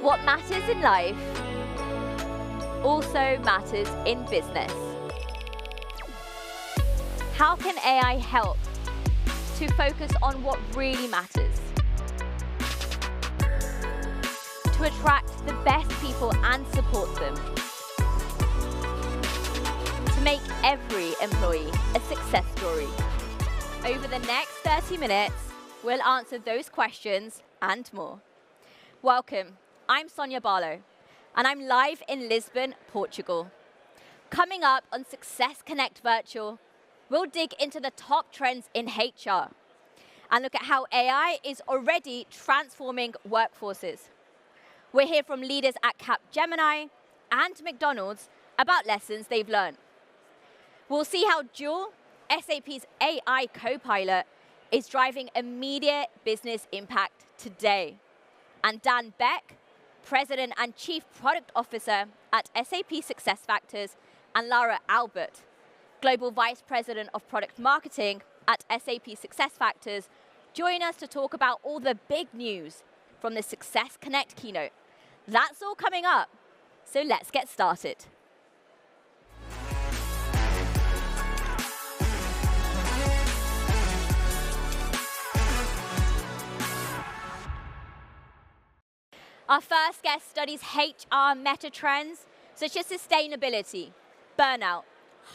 What matters in life also matters in business. How can AI help to focus on what really matters? To attract the best people and support them. To make every employee a success story. Over the next 30 minutes, we'll answer those questions and more. Welcome, I'm Sonya Barlow, and I'm live in Lisbon, Portugal. Coming up on Success Connect Virtual, we'll dig into the top trends in HR and look at how AI is already transforming workforces. We'll hear from leaders at Capgemini and McDonald's about lessons they've learned. We'll see how Joule, SAP's AI co-pilot, is driving immediate business impact today. And Dan Beck, President and Chief Product Officer at SAP SuccessFactors, and Lara Albert, Global Vice President of Product Marketing at SAP SuccessFactors, join us to talk about all the big news from the Success Connect keynote. That's all coming up, so let's get started. Our first guest studies HR meta trends such as sustainability, burnout,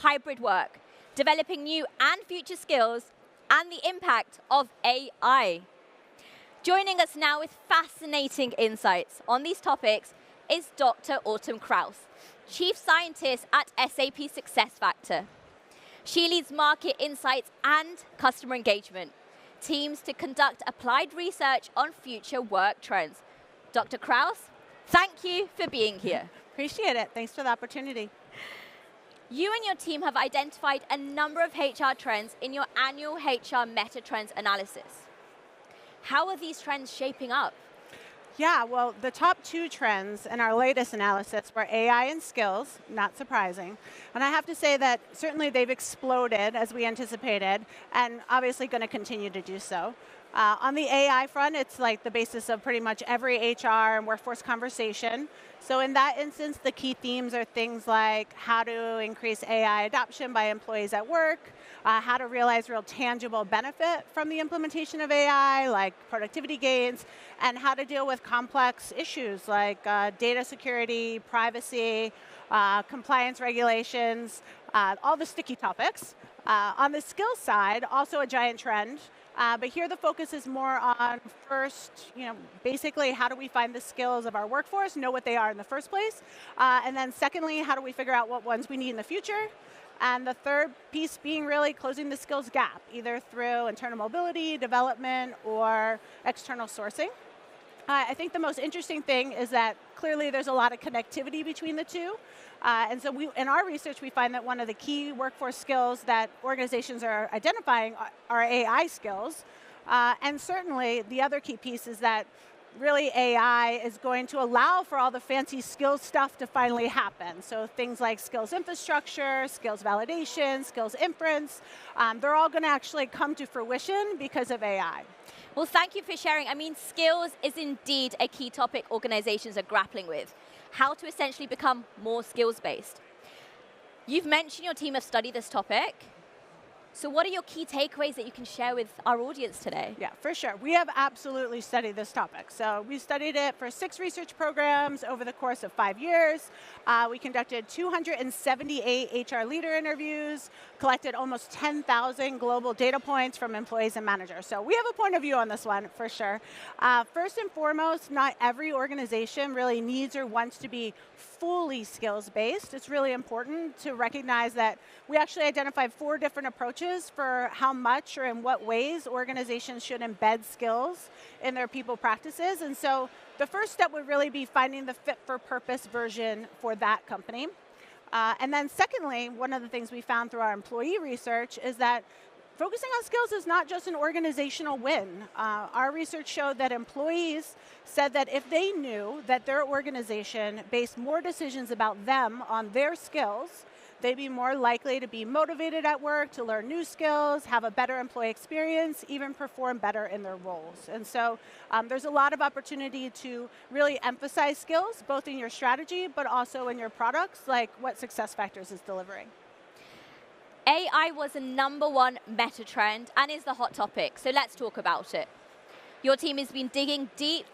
hybrid work, developing new and future skills, and the impact of AI. Joining us now with fascinating insights on these topics is Dr. Autumn Krause, Chief Scientist at SAP SuccessFactors. She leads market insights and customer engagement teams to conduct applied research on future work trends. Dr. Krause, thank you for being here. Appreciate it. Thanks for the opportunity. You and your team have identified a number of HR trends in your annual HR meta trends analysis. How are these trends shaping up? Yeah, well, the top two trends in our latest analysis were AI and skills, not surprising. And I have to say that certainly they've exploded as we anticipated, and obviously going to continue to do so. On the AI front, it's like the basis of pretty much every HR and workforce conversation. So in that instance, the key themes are things like how to increase AI adoption by employees at work, how to realize real tangible benefit from the implementation of AI, like productivity gains, and how to deal with complex issues like data security, privacy, compliance regulations, all the sticky topics. On the skills side, also a giant trend. But here the focus is more on first, basically how do we find the skills of our workforce, know what they are in the first place, and then secondly, how do we figure out what ones we need in the future, and the third piece being really closing the skills gap, either through internal mobility, development, or external sourcing. I think the most interesting thing is that clearly there's a lot of connectivity between the two. And so in our research, we find that one of the key workforce skills that organizations are identifying are AI skills. And certainly the other key piece is that really AI is going to allow for all the fancy skills stuff to finally happen. So things like skills infrastructure, skills validation, skills inference, they're all going to actually come to fruition because of AI. Well, thank you for sharing. I mean, skills is indeed a key topic organizations are grappling with. How to essentially become more skills-based. You've mentioned your team have studied this topic. So what are your key takeaways that you can share with our audience today? Yeah, for sure. We have absolutely studied this topic. So we studied it for 6 research programs over the course of 5 years. We conducted 278 HR leader interviews, collected almost 10,000 global data points from employees and managers. So we have a point of view on this one, for sure. First and foremost, not every organization really needs or wants to be fully skills-based. It's really important to recognize that we actually identified 4 different approaches for how much or in what ways organizations should embed skills in their people practices. And so the first step would really be finding the fit-for-purpose version for that company. And then secondly, one of the things we found through our employee research is that focusing on skills is not just an organizational win. Our research showed that employees said that if they knew that their organization based more decisions about them on their skills, they'd be more likely to be motivated at work, to learn new skills, have a better employee experience, even perform better in their roles. And so there's a lot of opportunity to really emphasize skills, both in your strategy, but also in your products, like what SuccessFactors is delivering. AI was a #1 meta trend and is the hot topic, so let's talk about it. Your team has been digging deep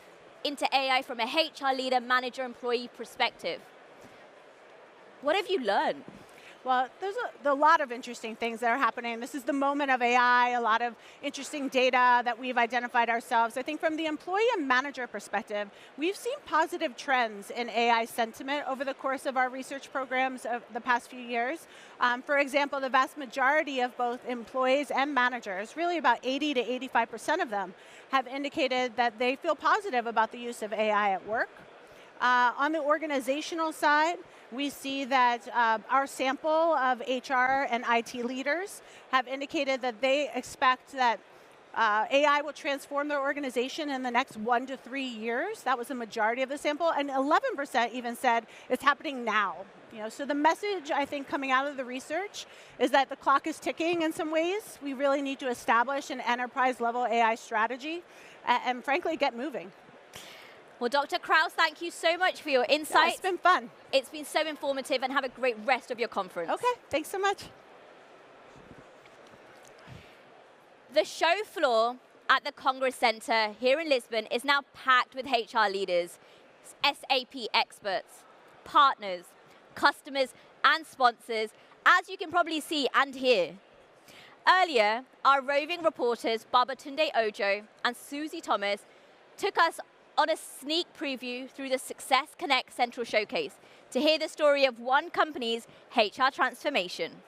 into AI from a HR leader, manager, employee perspective. What have you learned? Well, there's a lot of interesting things that are happening. This is the moment of AI, a lot of interesting data that we've identified ourselves. I think from the employee and manager perspective, we've seen positive trends in AI sentiment over the course of our research programs of the past few years. For example, the vast majority of both employees and managers, really about 80 to 85% of them, have indicated that they feel positive about the use of AI at work. On the organizational side, we see that our sample of HR and IT leaders have indicated that they expect that AI will transform their organization in the next 1 to 3 years. That was the majority of the sample, and 11% even said it's happening now. So the message, I think, coming out of the research is that the clock is ticking in some ways. We really need to establish an enterprise-level AI strategy and frankly, get moving. Well, Dr. Kraus, thank you so much for your insights. Yeah, it's been fun. It's been so informative, and have a great rest of your conference. Okay, thanks so much. The show floor at the Congress Center here in Lisbon is now packed with HR leaders, SAP experts, partners, customers, and sponsors, as you can probably see and hear. Earlier, our roving reporters, Babatunde Ojo and Susie Thomas, took us on a sneak preview through the Success Connect Central Showcase to hear the story of one company's HR transformation.